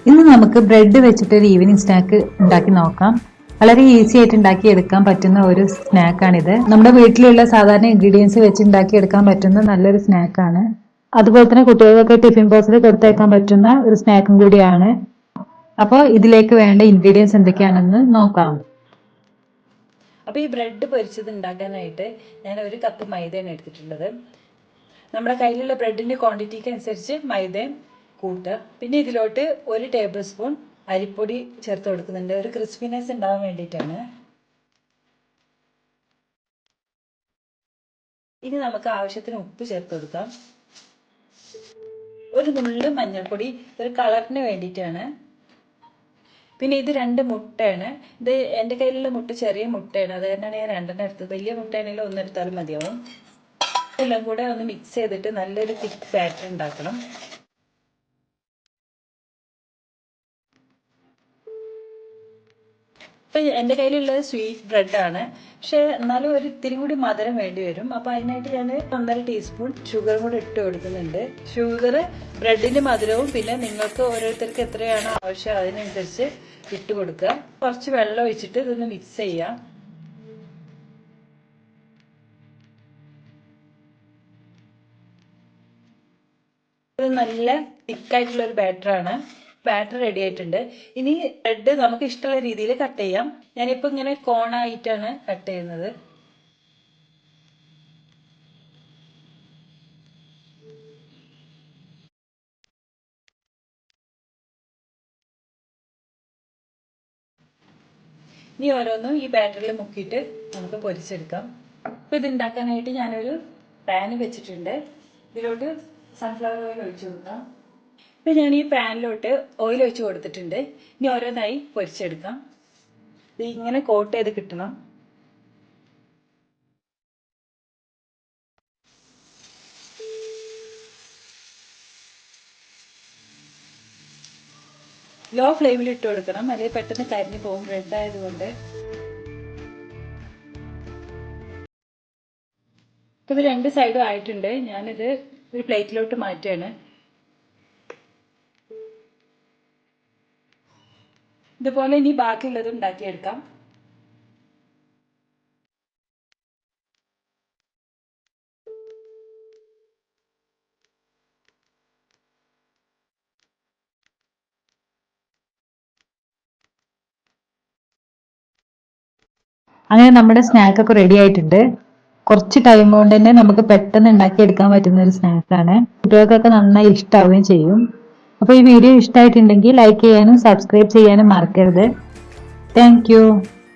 ഇന്ന് നമുക്ക് ബ്രെഡ് വെച്ചിട്ട് ഒരു ഈവനിങ് സ്നാക്ക് ഉണ്ടാക്കി നോക്കാം. വളരെ ഈസി ആയിട്ട് ഉണ്ടാക്കി എടുക്കാൻ പറ്റുന്ന ഒരു സ്നാക്കാണിത്. നമ്മുടെ വീട്ടിലുള്ള സാധാരണ ഇൻഗ്രീഡിയൻസ് വെച്ച് ഉണ്ടാക്കി എടുക്കാൻ പറ്റുന്ന നല്ലൊരു സ്നാക്കാണ്. അതുപോലെ തന്നെ കുട്ടികൾക്കൊക്കെ ടിഫിൻ ബോക്സിൽ കൊടുത്തേക്കാൻ പറ്റുന്ന ഒരു സ്നാക്കും കൂടിയാണ്. അപ്പോൾ ഇതിലേക്ക് വേണ്ട ഇൻഗ്രീഡിയൻസ് എന്തൊക്കെയാണെന്ന് നോക്കാം. അപ്പോൾ ഈ ബ്രെഡ് പൊരിച്ചത് ഉണ്ടാക്കാനായിട്ട് ഞാൻ 1 കപ്പ് മൈദയാണ് എടുത്തിട്ടുള്ളത്. നമ്മുടെ കയ്യിലുള്ള ബ്രെഡിൻ്റെ ക്വാണ്ടിറ്റിക്ക് അനുസരിച്ച് മൈദയും കൂട്ടുക. പിന്നെ ഇതിലോട്ട് 1 ടേബിൾ സ്പൂൺ അരിപ്പൊടി ചേർത്ത് കൊടുക്കുന്നുണ്ട്, ഒരു ക്രിസ്പിനെസ് ഉണ്ടാകാൻ വേണ്ടിയിട്ടാണ്. ഇനി നമുക്ക് ആവശ്യത്തിന് ഉപ്പ് ചേർത്ത് കൊടുക്കാം. ഒരു നുള്ളു മഞ്ഞൾപ്പൊടി, ഒരു കളറിന് വേണ്ടിയിട്ടാണ്. പിന്നെ ഇത് 2 മുട്ടയാണ്. ഇത് എൻ്റെ കയ്യിലുള്ള മുട്ട ചെറിയ മുട്ടയാണ്, അത് തന്നെയാണ് ഞാൻ 2 എടുത്തത്. വലിയ മുട്ടയാണെങ്കിൽ 1 എടുത്താലും മതിയാവും. എല്ലാം കൂടെ ഒന്ന് മിക്സ് ചെയ്തിട്ട് നല്ലൊരു തിക്ക് ബാറ്റർ ഉണ്ടാക്കണം. ഇപ്പം എൻ്റെ കയ്യിലുള്ളത് സ്വീറ്റ് ബ്രെഡാണ്, പക്ഷേ എന്നാലും ഒരു ഇത്തിരി കൂടി മധുരം വേണ്ടി വരും. അപ്പോൾ അതിനായിട്ട് ഞാൻ 1.5 ടീസ്പൂൺ ഷുഗറും കൂടി ഇട്ട് കൊടുക്കുന്നുണ്ട്. ഷുഗർ ബ്രെഡിൻ്റെ മധുരവും പിന്നെ നിങ്ങൾക്ക് ഓരോരുത്തർക്ക് എത്രയാണോ ആവശ്യം അതിനനുസരിച്ച് ഇട്ട് കൊടുക്കുക. കുറച്ച് വെള്ളം ഒഴിച്ചിട്ട് ഇതൊന്ന് മിക്സ് ചെയ്യാം. ഇത് നല്ല തിക്കായിട്ടുള്ളൊരു ബാറ്ററാണ്. ബാറ്റർ റെഡി ആയിട്ടുണ്ട്. ഇനി ബ്രെഡ് നമുക്ക് ഇഷ്ടമുള്ള രീതിയിൽ കട്ട് ചെയ്യാം. ഞാനിപ്പോൾ ഇങ്ങനെ കോണായിട്ടാണ് കട്ട് ചെയ്യുന്നത്. ഇനി ഓരോന്നും ഈ ബാറ്ററിൽ മുക്കിയിട്ട് നമുക്ക് പൊരിച്ചെടുക്കാം. അപ്പോൾ ഇത് ഉണ്ടാക്കാനായിട്ട് ഞാനൊരു പാൻ വെച്ചിട്ടുണ്ട്. ഇതിലോട്ട് സൺഫ്ലവർ ഓയിൽ ഒഴിച്ചു കൊടുക്കാം. ഇപ്പം ഞാൻ ഈ പാനിലോട്ട് ഓയിൽ ഒഴിച്ച് കൊടുത്തിട്ടുണ്ട്. ഇനി ഓരോന്നായി പൊരിച്ചെടുക്കാം. ഇത് ഇങ്ങനെ കോട്ട് ചെയ്ത് കിട്ടണം. ലോ ഫ്ലെയിമിൽ ഇട്ട് കൊടുക്കണം, അല്ലെങ്കിൽ പെട്ടെന്ന് കരിഞ്ഞു പോകും ബ്രെഡ് ആയതുകൊണ്ട്. ഇപ്പം ഇത് 2 സൈഡും ആയിട്ടുണ്ട്. ഞാനിത് ഒരു പ്ലേറ്റിലോട്ട് മാറ്റുകയാണ്. ഇതുപോലെ ഇനി ബാക്കിയുള്ളത് ഉണ്ടാക്കിയെടുക്കാം. അങ്ങനെ നമ്മുടെ സ്നാക്കൊക്കെ റെഡി ആയിട്ടുണ്ട്. കുറച്ച് ടൈം കൊണ്ട് തന്നെ നമുക്ക് പെട്ടെന്ന് ഉണ്ടാക്കിയെടുക്കാൻ പറ്റുന്ന ഒരു സ്നാക്കാണ്. കുട്ടികൾക്കൊക്കെ നന്നായി ഇഷ്ടമാവുകയും ചെയ്യും. അപ്പോൾ ഈ വീഡിയോ ഇഷ്ടമായിട്ടുണ്ടെങ്കിൽ ലൈക്ക് ചെയ്യാനും സബ്സ്ക്രൈബ് ചെയ്യാനും മറക്കരുത്. Thank you.